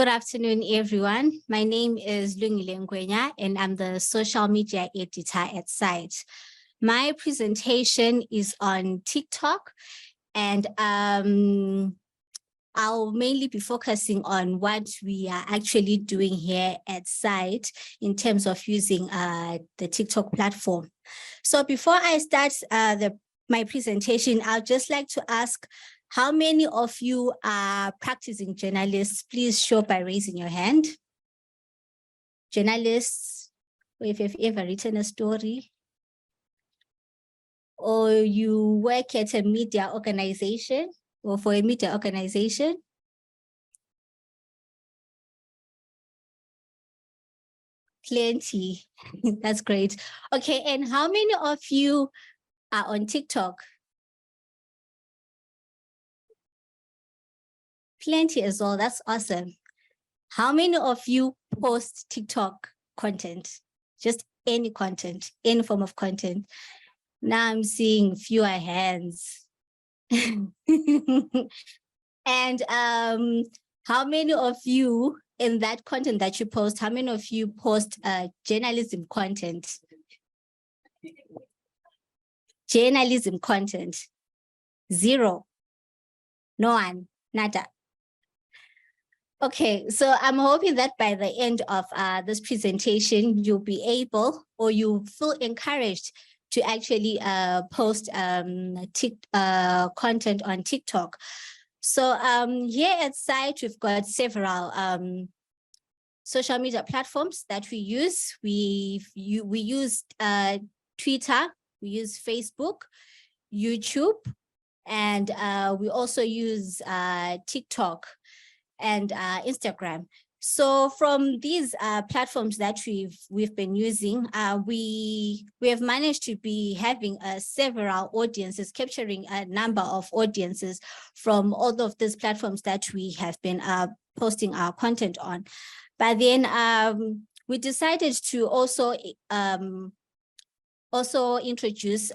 Good afternoon, everyone. My name is Lungile Ngwenya, and I'm the social media editor at CITE. My presentation is on TikTok, and I'll mainly be focusing on what we are actually doing here at CITE in terms of using the TikTok platform. So before I start my presentation, I'd just like to ask, how many of you are practicing journalists? Please show by raising your hand. Journalists, if you've ever written a story, or you work at a media organization or for a media organization. Plenty, that's great. Okay, and how many of you are on TikTok? Plenty as well, that's awesome. How many of you post TikTok content? Just any content, any form of content. Now I'm seeing fewer hands. And how many of you in that content that you post, how many of you post journalism content? Journalism content, zero, no one, nada. Okay, so I'm hoping that by the end of this presentation, you'll be able, or you feel encouraged to actually post content on TikTok. So here at CITE, we've got several social media platforms that we use. We use Twitter, we use Facebook, YouTube, and we also use TikTok and Instagram. So from these platforms that we've been using, we have managed to be having several audiences, capturing a number of audiences from all of these platforms that we have been posting our content on. But then we decided to also introduce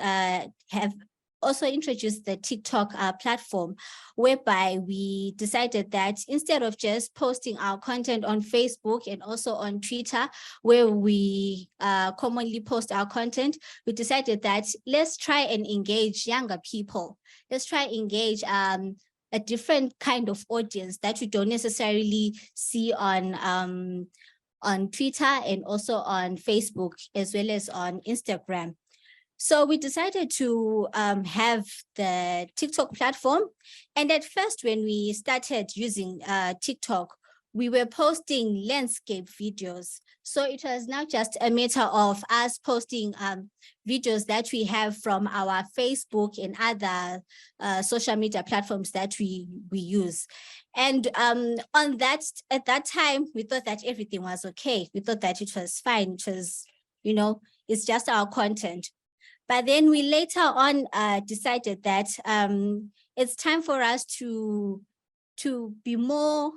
the TikTok platform, whereby we decided that instead of just posting our content on Facebook and also on Twitter, where we commonly post our content, we decided that let's try and engage younger people. Let's try and engage a different kind of audience that we don't necessarily see on Twitter and also on Facebook, as well as on Instagram. So we decided to have the TikTok platform. And at first, when we started using TikTok, we were posting landscape videos. So it was not just a matter of us posting videos that we have from our Facebook and other social media platforms that we use. And at that time, we thought that everything was okay. We thought that it was fine. It was, it's just our content. But then we later on decided that it's time for us to be more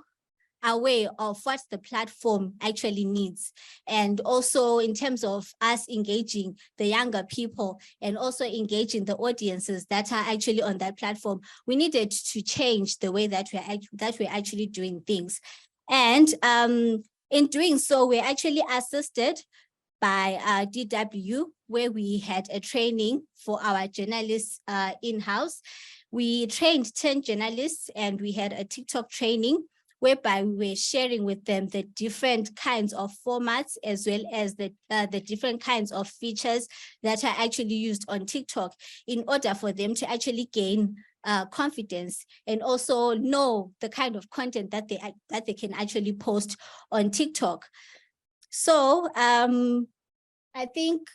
aware of what the platform actually needs. And also in terms of us engaging the younger people and also engaging the audiences that are actually on that platform, we needed to change the way that we're actually doing things. And in doing so, we're actually assisted by DW, where we had a training for our journalists in-house. We trained 10 journalists and we had a TikTok training whereby we were sharing with them the different kinds of formats, as well as the different kinds of features that are actually used on TikTok, in order for them to actually gain confidence and also know the kind of content that they can actually post on TikTok. So I think,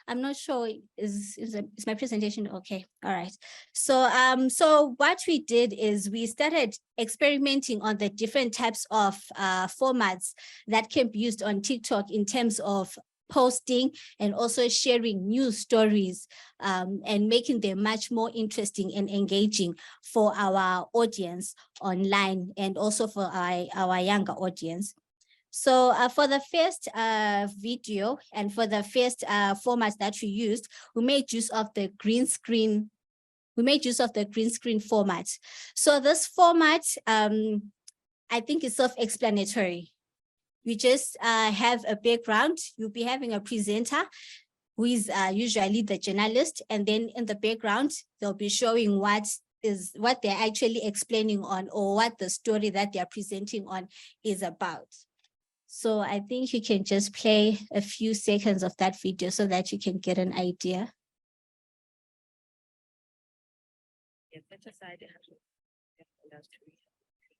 I'm not sure, is my presentation okay? All right. So so what we did is we started experimenting on the different types of formats that can be used on TikTok in terms of posting and also sharing news stories and making them much more interesting and engaging for our audience online and also for our younger audience. So for the first video and for the first formats that we used, we made use of the green screen. We made use of the green screen format. So this format I think is self-explanatory. You just have a background. You'll be having a presenter who is usually the journalist, and then in the background, they'll be showing what they're actually explaining on, or what the story that they're presenting on is about. So I think you can just play a few seconds of that video so that you can get an idea.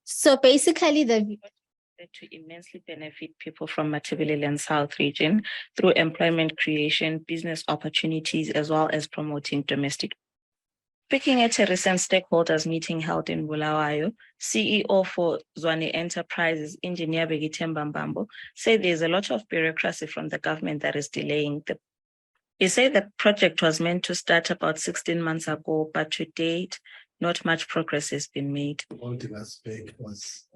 So basically to immensely benefit people from Matabeleland South region through employment creation, business opportunities, as well as promoting domestic. Speaking at a recent stakeholders meeting held in Bulawayo, CEO for Zwane Enterprises, Engineer Begitemba Mbambo, said there's a lot of bureaucracy from the government that is delaying the. He said the project was meant to start about 16 months ago, but to date, not much progress has been made. Holding us back was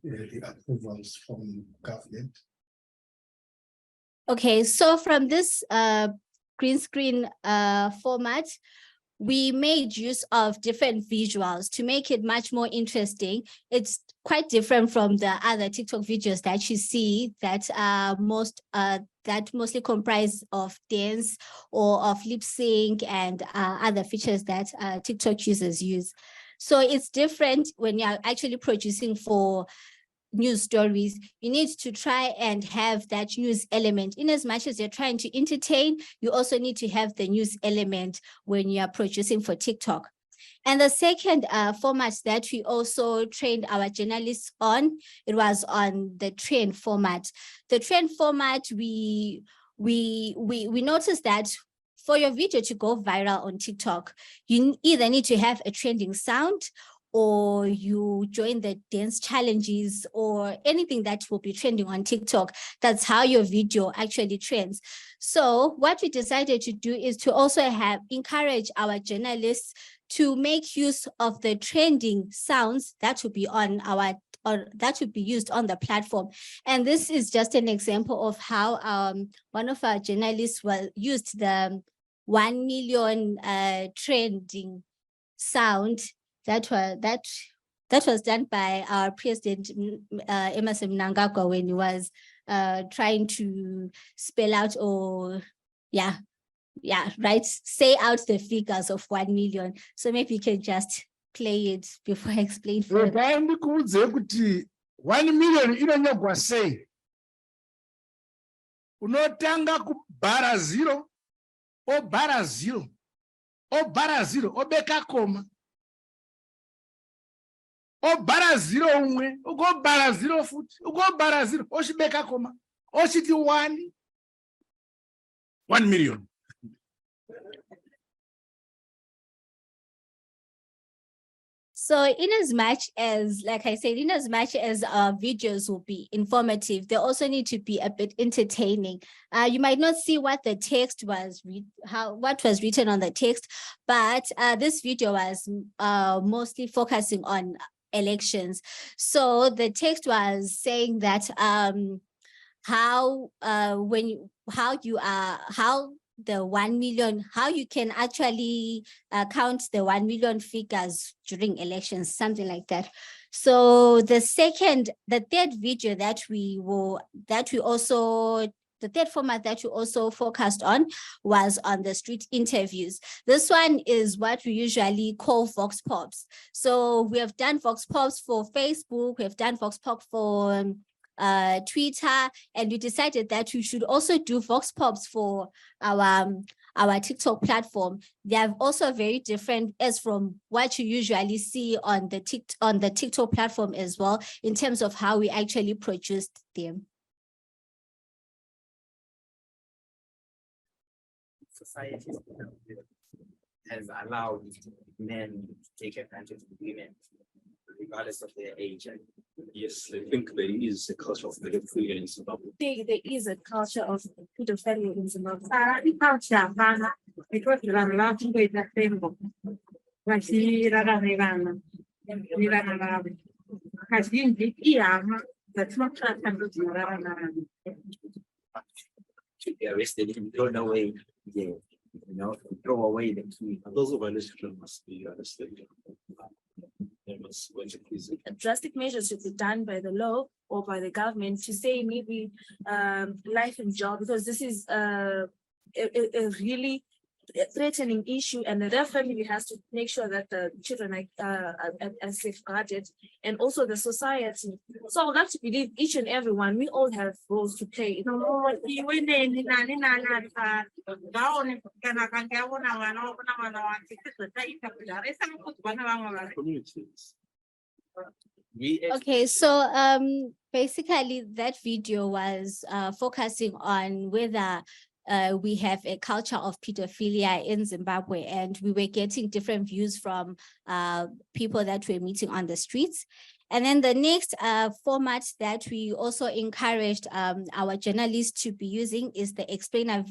the approvals from government. Okay, so from this green screen format, we made use of different visuals to make it much more interesting. It's quite different from the other TikTok videos that you see that mostly comprise of dance or of lip sync and other features that TikTok users use. So it's different when you're actually producing for news stories. You need to try and have that news element. In as much as you're trying to entertain, you also need to have the news element when you're producing for TikTok. And the second format that we also trained our journalists on, it was on the trend format. The trend format, we noticed that for your video to go viral on TikTok, you either need to have a trending sound, or you join the dance challenges, or anything that will be trending on TikTok. That's how your video actually trends. So what we decided to do is to also encourage our journalists to make use of the trending sounds that will be on or that would be used on the platform. And this is just an example of how one of our journalists used the 1 million trending sound that was done by our president, Emmerson Mnangagwa, when he was trying to spell out say out the figures of 1 million. So maybe you can just play it before I explain further. 1 million inonyogwa sei. Unotanga ku bara 0, o bara 0, o bara 0, obeka koma. O bara 0 umwe, ugo bara 0 futhi, ugo bara 0, oshibeka koma, oshiti 1 million. So in as much as, like I said, in as much as our videos will be informative, they also need to be a bit entertaining. You might not see what the text was, what was written on the text, but this video was mostly focusing on elections. So the text was saying that how the 1 million, how you can actually count the 1 million figures during elections, something like that. So the third video the third format that we also focused on was on the street interviews. This one is what we usually call Vox Pops. So we have done Vox Pops for Facebook, we have done Vox Pop for Twitter, and we decided that we should also do Vox Pops for our TikTok platform. They are also very different as from what you usually see on the TikTok platform as well, in terms of how we actually produced them. Society has allowed men to take advantage of women, regardless of their age. Yes, I think there is a culture of pedophilia in Zimbabwe. There is a culture of pedophilia in Zimbabwe. Because be arrested and thrown away. Yeah, throw away the key. Those who violate children must be arrested. performance was increasing. Drastic measures should be done by the law or by the government to say maybe life and job, because this is a really threatening issue, and the family has to make sure that the children are safeguarded, and also the society. So I would like to believe each and every one, we all have roles to play. Communities. Okay, so basically that video was focusing on whether we have a culture of pedophilia in Zimbabwe, and we were getting different views from people that were meeting on the streets. And then the next format that we also encouraged our journalists to be using is the explainer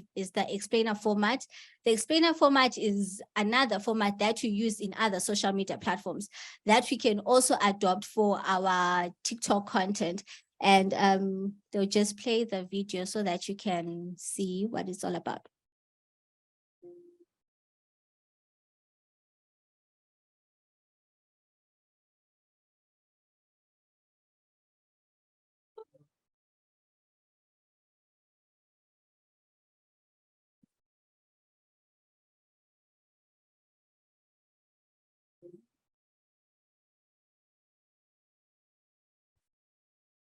format. The explainer format is another format that we use in other social media platforms that we can also adopt for our TikTok content. And they'll just play the video so that you can see what it's all about.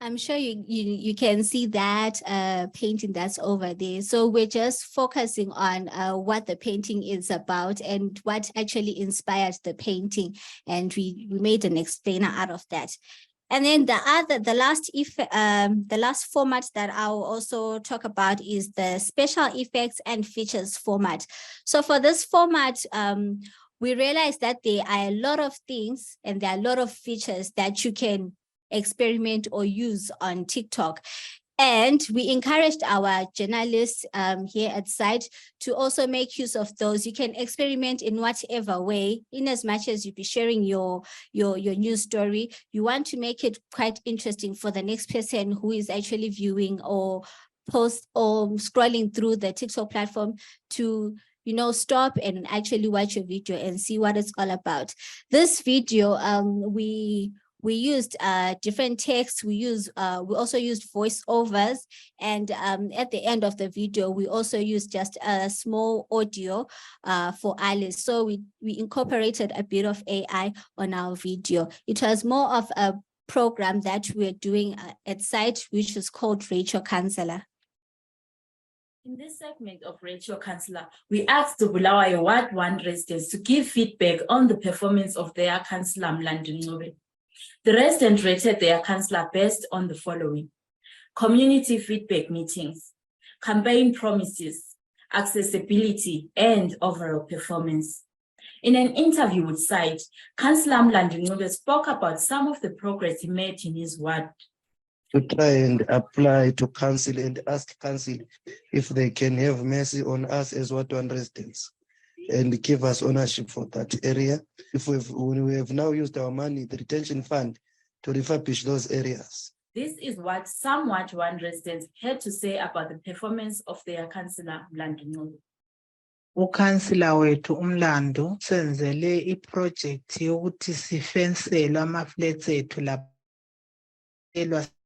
I'm sure you can see that painting that's over there. So we're just focusing on what the painting is about and what actually inspired the painting. And we made an explainer out of that. And then the last format that I'll also talk about is the special effects and features format. So for this format, we realized that there are a lot of things and there are a lot of features that you can experiment or use on TikTok. And we encouraged our journalists here at CITE to also make use of those. You can experiment in whatever way, in as much as you be sharing your news story. You want to make it quite interesting for the next person who is actually viewing or post or scrolling through the TikTok platform to stop and actually watch your video and see what it's all about. This video, we used different texts. We also used voiceovers, and at the end of the video, we also used just a small audio for Alice. So we incorporated a bit of AI on our video. It was more of a program that we're doing at CITE, which is called Radio Counselor. In this segment of Radio Counselor, we asked the Bulawayo Ward 1 residents to give feedback on the performance of their councillor Mlandi Ncube. The residents rated their councillor based on the following: community feedback meetings, campaign promises, accessibility, and overall performance. In an interview with CITE, Councillor Mlandi Ncube spoke about some of the progress he made in his ward. To try and apply to council and ask council if they can have mercy on us as Ward 1 residents and give us ownership for that area. If we have now used our money, the retention fund, to refurbish those areas. This is what some Ward 1 residents had to say about the performance of their councillor Mlandi Ncube. Ukansila wethu uMlando senzele iproject yokuthi sifensele amaflats ethu lapha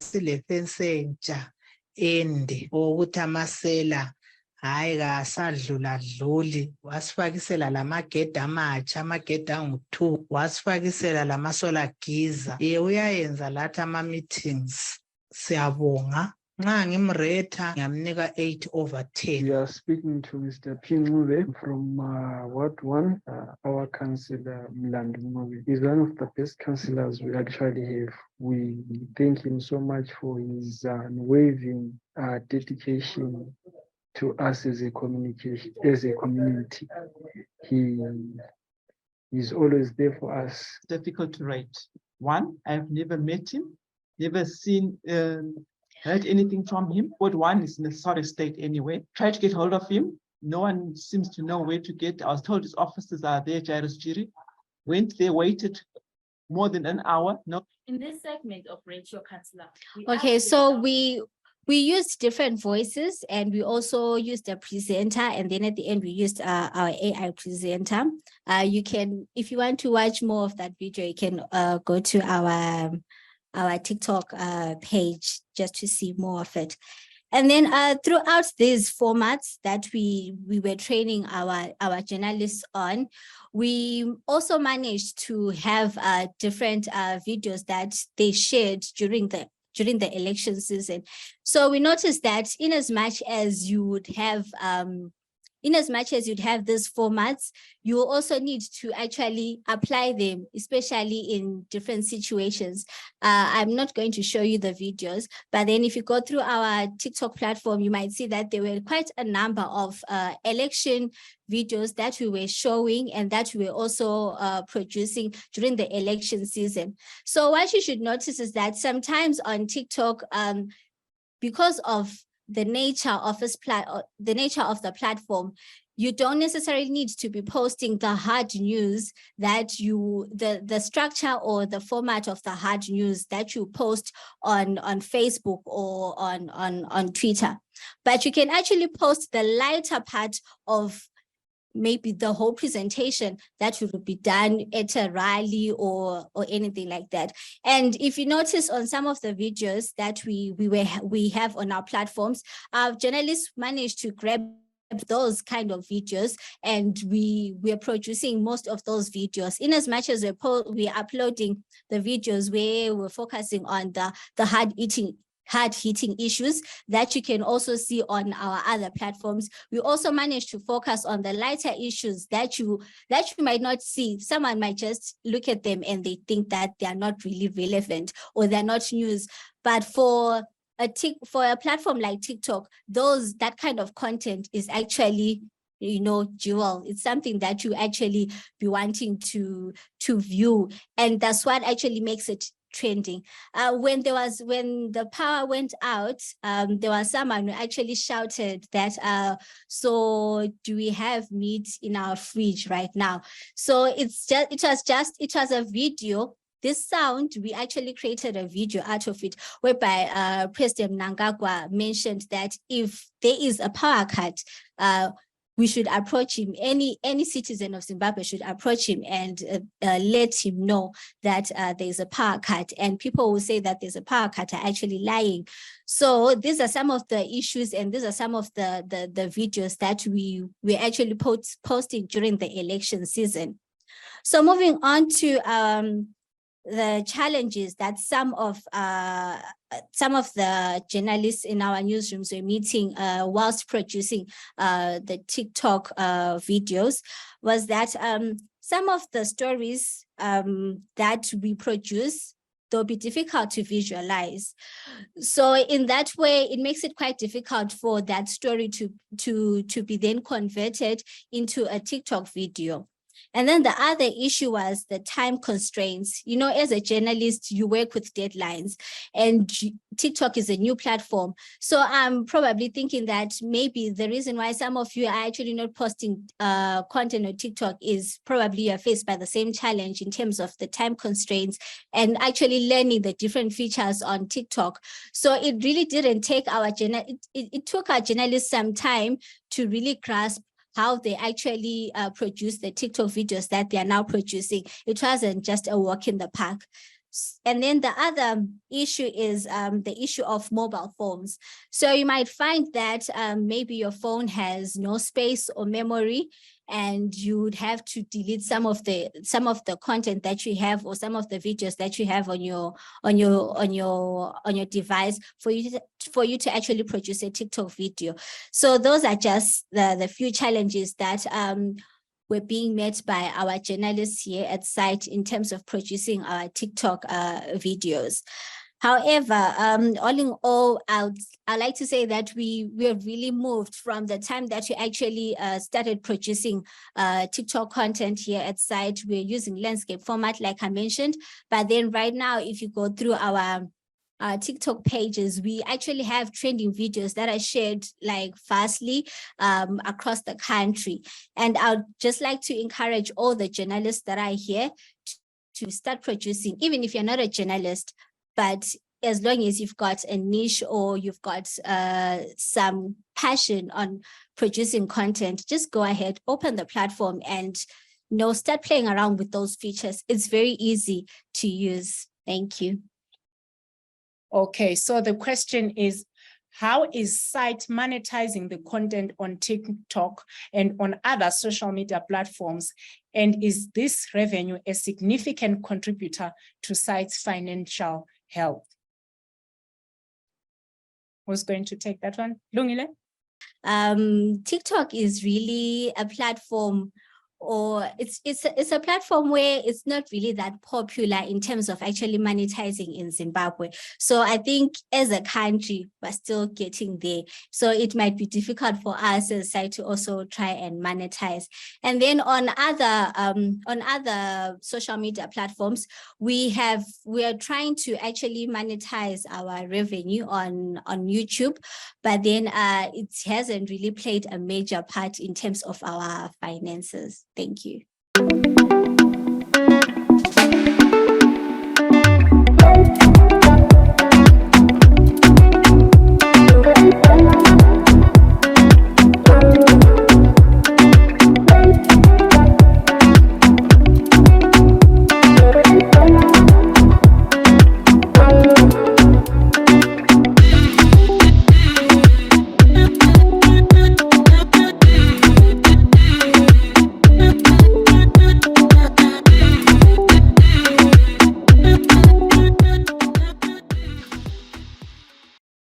sile fence entsha ende ukuthi amasela hayi kasadlula dluli, wasifakisela lamagede amatsha, amagede angu-2, wasifakisela lamasolar geyser. Uyayenza lathi ama-meetings. Siyabonga. Nxa ngimreta ngiyamnika 8/10. We are speaking to Mr. P. Ncube from Ward 1, our councillor Mlandi Ncube. He's one of the best councillors we actually have. We thank him so much for his unwavering dedication to us as a community. He is always there for us. Difficult to rate. One, I've never met him, never seen, heard anything from him. Ward 1 is in a sorry state anyway. Tried to get hold of him. No one seems to know where to get. I was told his offices are there, Jairus Jiri. Went there, waited more than an hour. No. In this segment of Radio Counselor. Okay, so we We used different voices, and we also used a presenter, and then at the end we used our AI presenter. You can, if you want to watch more of that video, you can go to our TikTok page just to see more of it. And then throughout these formats that we were training our journalists on, we also managed to have different videos that they shared during the election season. So we noticed that in as much as you'd have these formats, you also need to actually apply them, especially in different situations. I'm not going to show you the videos, but then if you go through our TikTok platform, you might see that there were quite a number of election videos that we were showing and that we were also producing during the election season. So what you should notice is that sometimes on TikTok, because of the nature of the platform, you don't necessarily need to be posting the hard news that the structure or the format of the hard news that you post on Facebook or on Twitter. But you can actually post the lighter part of maybe the whole presentation that would be done at a rally or anything like that. And if you notice on some of the videos that we have on our platforms, our journalists managed to grab those kind of videos, and we're producing most of those videos in as much as we're uploading the videos where we're focusing on the hard-hitting issues that you can also see on our other platforms. We also managed to focus on the lighter issues that you might not see. Someone might just look at them and they think that they are not really relevant or they're not news. But for a platform like TikTok, that kind of content is actually, jewel. It's something that you actually be wanting to view, and that's what actually makes it trending. When the power went out, there was someone who actually shouted that, so do we have meat in our fridge right now? So it was a video. This sound, we actually created a video out of it, whereby President Mnangagwa mentioned that if there is a power cut, we should approach him. Any citizen of Zimbabwe should approach him and let him know that there's a power cut. And people who say that there's a power cut are actually lying. So these are some of the issues, and these are some of the videos that we're actually posting during the election season. So moving on to the challenges that some of the journalists in our newsrooms were meeting whilst producing the TikTok videos was that some of the stories that we produce, they'll be difficult to visualize. So in that way, it makes it quite difficult for that story to be then converted into a TikTok video. And then the other issue was the time constraints. As a journalist, you work with deadlines, and TikTok is a new platform. So I'm probably thinking that maybe the reason why some of you are actually not posting content on TikTok is probably you're faced by the same challenge in terms of the time constraints and actually learning the different features on TikTok. So it really didn't take it took our journalists some time to really grasp how they actually produce the TikTok videos that they are now producing. It wasn't just a walk in the park. And then the other issue is the issue of mobile phones. So you might find that maybe your phone has no space or memory, and you would have to delete some of the content that you have, or some of the videos that you have on your device for you to actually produce a TikTok video. So those are just the few challenges that were being met by our journalists here at CITE in terms of producing our TikTok videos. However, all in all, I'd like to say that we have really moved from the time that we actually started producing TikTok content here at CITE. We're using landscape format, like I mentioned, but then right now, if you go through our TikTok pages, we actually have trending videos that are shared like fastly across the country. And I'd just like to encourage all the journalists that are here to start producing, even if you're not a journalist, but as long as you've got a niche or you've got some passion on producing content, just go ahead, open the platform and start playing around with those features. It's very easy to use. Thank you. Okay, so the question is, how is CITE monetizing the content on TikTok and on other social media platforms? And is this revenue a significant contributor to CITE's financial health? Who's going to take that one? Lungile? TikTok is really a platform, or it's a platform where it's not really that popular in terms of actually monetizing in Zimbabwe. So I think as a country, we're still getting there. So it might be difficult for us as a site to also try and monetize. And then on other social media platforms, we are trying to actually monetize our revenue on YouTube, but then it hasn't really played a major part in terms of our finances. Thank you.